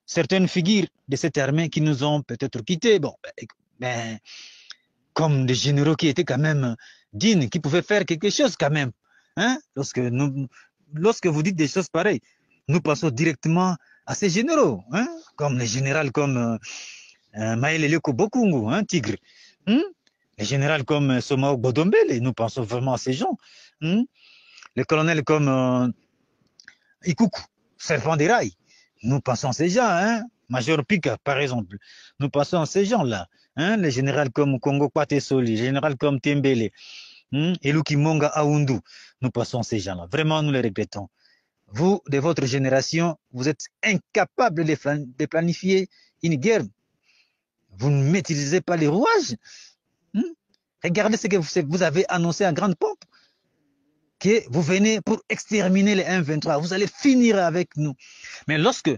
certaines figures de cette armée qui nous ont peut-être quittés, bon, ben, comme des généraux qui étaient quand même dignes, qui pouvaient faire quelque chose quand même. Hein? Lorsque vous dites des choses pareilles, nous pensons directement à ces généraux, hein? Comme les généraux comme Maël Eleko Bokungu, hein, Tigre. Hein? Les généraux comme Somao Bodombele, nous pensons vraiment à ces gens. Hein? Les colonels comme Ikuku, serpent des rails, nous pensons à ces gens. Hein? Major Pika, par exemple, nous pensons à ces gens-là. Hein? Les généraux comme Congo Kwatesoli, les généraux comme Tembele, Eluki Monga Aoundou, nous passons ces gens-là. Vraiment, nous les regrettons. Vous, de votre génération, vous êtes incapables de planifier une guerre. Vous ne maîtrisez pas les rouages. Regardez ce que vous avez annoncé en grande pompe, que vous venez pour exterminer les M23. Vous allez finir avec nous. Mais lorsque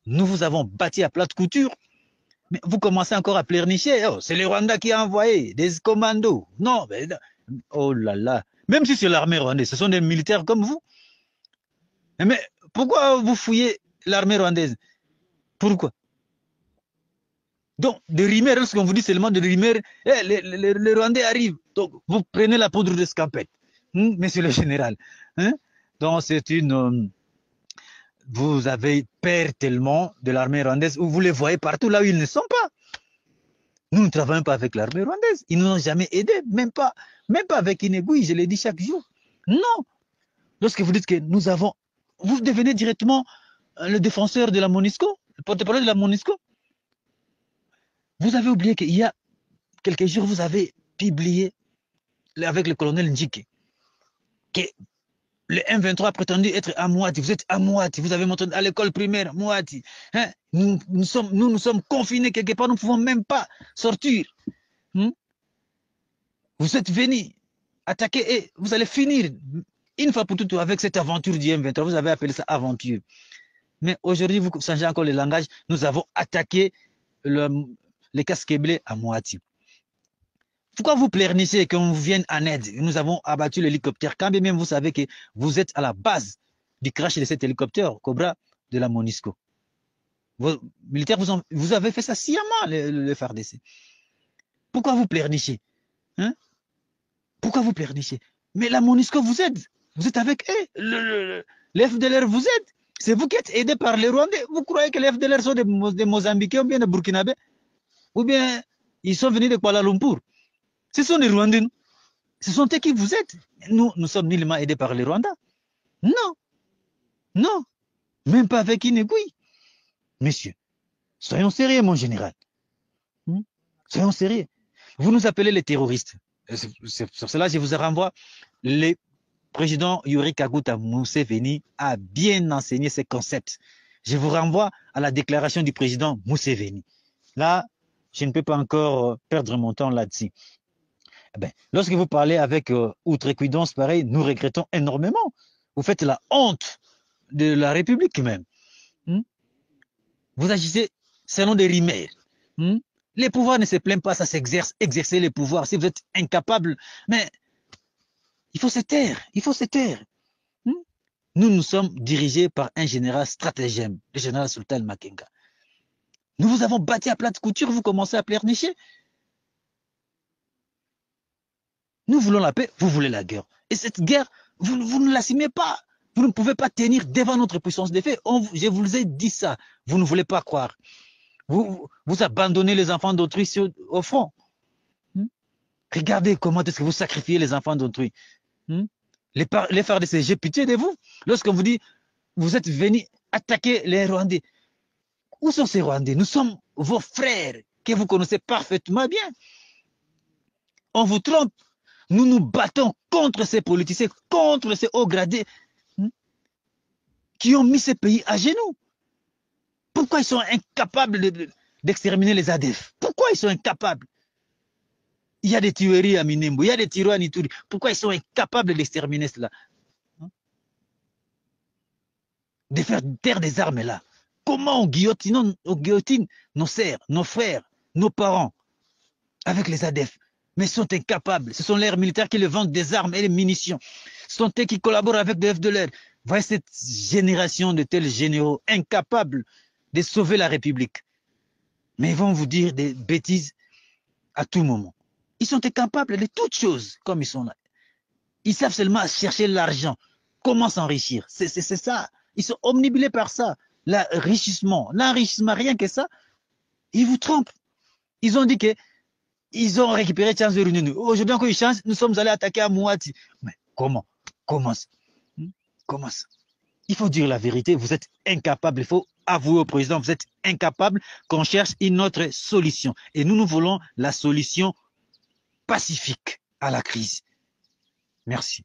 nous vous avons bâti à plate couture, mais vous commencez encore à pleurnicher. Oh, c'est le Rwanda qui a envoyé des commandos. Non, mais oh là là. Même si c'est l'armée rwandaise, ce sont des militaires comme vous. Mais pourquoi vous fouillez l'armée rwandaise? Pourquoi? Donc, de rumeurs, lorsqu'on vous dit seulement de rumeurs, les Rwandais arrivent. Donc, vous prenez la poudre de scampette, monsieur le général. Hein? Donc, c'est une. Vous avez peur tellement de l'armée rwandaise, où vous les voyez partout là où ils ne sont pas. Nous ne travaillons pas avec l'armée rwandaise. Ils ne nous ont jamais aidés, même pas avec une aiguille, je l'ai dit chaque jour. Non. Lorsque vous dites que nous avons. Vous devenez directement le défenseur de la MONUSCO, le porte-parole de la MONUSCO. Vous avez oublié qu'il y a quelques jours, vous avez publié avec le colonel Ndjike que le M23 a prétendu être à Mouati. Vous êtes à Mouati. Vous avez montré à l'école primaire Mouati. Hein? Nous sommes confinés quelque part. Nous ne pouvons même pas sortir. Vous êtes venus attaquer et vous allez finir une fois pour toutes avec cette aventure du M23. Vous avez appelé ça aventure. Mais aujourd'hui, vous changez encore le langage. Nous avons attaqué les casques bleus à Mouati. Pourquoi vous pleurnichez qu'on vous vienne en aide? Nous avons abattu l'hélicoptère. Quand bien même vous savez que vous êtes à la base du crash de cet hélicoptère, Cobra de la MONUSCO. Vos militaires, vous avez fait ça sciemment, le FARDC. Pourquoi vous pleurnichez? Hein? Pourquoi vous pleurnichez? Mais la MONUSCO vous aide. Vous êtes avec eux. Les FDLR vous aide. C'est vous qui êtes aidé par les Rwandais. Vous croyez que les FDLR sont des Mozambiquais ou bien des Burkinabés? Ou bien ils sont venus de Kuala Lumpur? Ce sont les Rwandais. Ce sont eux qui vous aident. Nous sommes nullement aidés par les Rwandais. Non. Non. Même pas avec une aiguille. Messieurs, soyons sérieux, mon général. Soyons sérieux. Vous nous appelez les terroristes. Sur cela, je vous renvoie. Le président Yoweri Kaguta Museveni a bien enseigné ces concepts. Je vous renvoie à la déclaration du président Museveni. Là, je ne peux pas encore perdre mon temps là-dessus. Lorsque vous parlez avec outrecuidance pareil, nous regrettons énormément. Vous faites la honte de la République même. Vous agissez selon des rumeurs. Les pouvoirs ne se plaignent pas, ça s'exerce. Exercer les pouvoirs. Si vous êtes incapable, mais il faut se taire. Il faut se taire. Nous sommes dirigés par un général stratégème, le général Sultan Makenga. Nous vous avons battu à plate couture, vous commencez à pleurnicher. Nous voulons la paix, vous voulez la guerre. Et cette guerre, vous ne l'assumez pas. Vous ne pouvez pas tenir devant notre puissance des faits. Je vous ai dit ça. Vous ne voulez pas croire. Vous abandonnez les enfants d'autrui au front. Regardez comment est-ce que vous sacrifiez les enfants d'autrui. Les FARDC, j'ai pitié de vous. Lorsqu'on vous dit, vous êtes venus attaquer les Rwandais. Où sont ces Rwandais? Nous sommes vos frères que vous connaissez parfaitement bien. On vous trompe. Nous nous battons contre ces politiciens, contre ces hauts gradés qui ont mis ce pays à genoux. Pourquoi ils sont incapables d'exterminer les ADF? Pourquoi ils sont incapables? Il y a des tueries à Minembou, il y a des tiroirs à Nituri. Pourquoi ils sont incapables d'exterminer cela? De faire taire des armes là. Comment on guillotine nos sœurs, nos frères, nos parents avec les ADF? Mais ils sont incapables. Ce sont leurs militaires qui leur vendent des armes et des munitions. Ce sont eux qui collaborent avec des FDLR. Voyez cette génération de tels généraux incapables de sauver la République. Mais ils vont vous dire des bêtises à tout moment. Ils sont incapables de toutes choses comme ils sont là. Ils savent seulement chercher l'argent. Comment s'enrichir? C'est ça. Ils sont omnibulés par ça. L'enrichissement, rien que ça. Ils vous trompent. Ils ont dit que ils ont récupéré chance de Rununu. Aujourd'hui, encore une chance, nous sommes allés attaquer à Mouati. Mais comment? Comment ça? Comment ça? Il faut dire la vérité. Vous êtes incapable. Il faut avouer au président, vous êtes incapable qu'on cherche une autre solution. Et nous voulons la solution pacifique à la crise. Merci.